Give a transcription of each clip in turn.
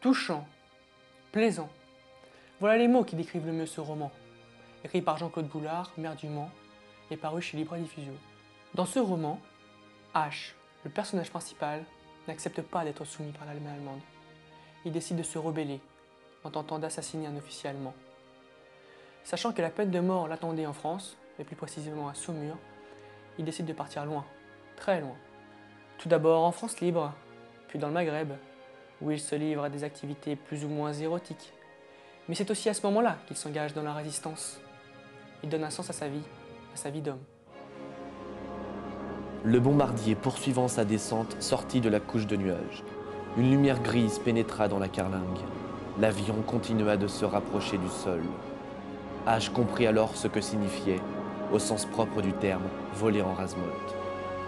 touchant, plaisant. Voilà les mots qui décrivent le mieux ce roman, écrit par Jean-Claude Boulard, maire du Mans, et paru chez Libre Diffusion. Dans ce roman, H, le personnage principal, n'accepte pas d'être soumis par l'armée allemande. Il décide de se rebeller en tentant d'assassiner un officier allemand. Sachant que la peine de mort l'attendait en France, et plus précisément à Saumur, il décide de partir loin, très loin. Tout d'abord en France libre, puis dans le Maghreb, où il se livre à des activités plus ou moins érotiques. Mais c'est aussi à ce moment-là qu'il s'engage dans la résistance. Il donne un sens à sa vie d'homme. Le bombardier poursuivant sa descente sortit de la couche de nuages. Une lumière grise pénétra dans la carlingue. L'avion continua de se rapprocher du sol. H comprit alors ce que signifiait, au sens propre du terme, voler en rase-motte.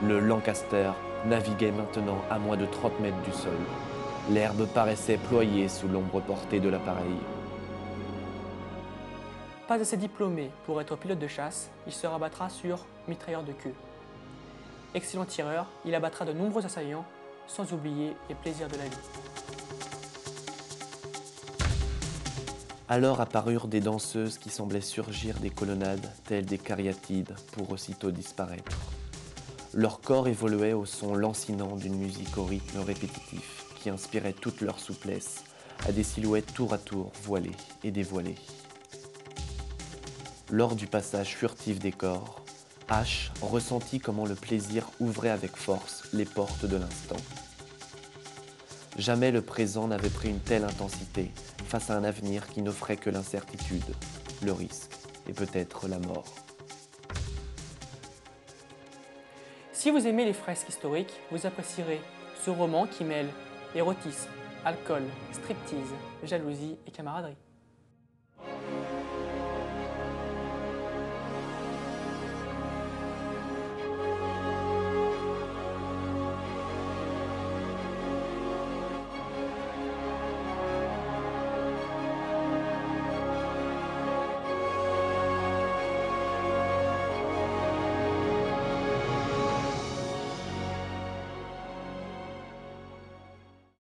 Le Lancaster naviguait maintenant à moins de 30 mètres du sol. L'herbe paraissait ployée sous l'ombre portée de l'appareil. Pas assez diplômé pour être pilote de chasse, il se rabattra sur mitrailleur de queue. Excellent tireur, il abattra de nombreux assaillants, sans oublier les plaisirs de la vie. Alors apparurent des danseuses qui semblaient surgir des colonnades, telles des cariatides, pour aussitôt disparaître. Leur corps évoluait au son lancinant d'une musique au rythme répétitif, qui inspirait toute leur souplesse à des silhouettes tour à tour voilées et dévoilées. Lors du passage furtif des corps, H ressentit comment le plaisir ouvrait avec force les portes de l'instant. Jamais le présent n'avait pris une telle intensité face à un avenir qui n'offrait que l'incertitude, le risque et peut-être la mort. Si vous aimez les fresques historiques, vous apprécierez ce roman qui mêle érotisme, alcool, striptease, jalousie et camaraderie.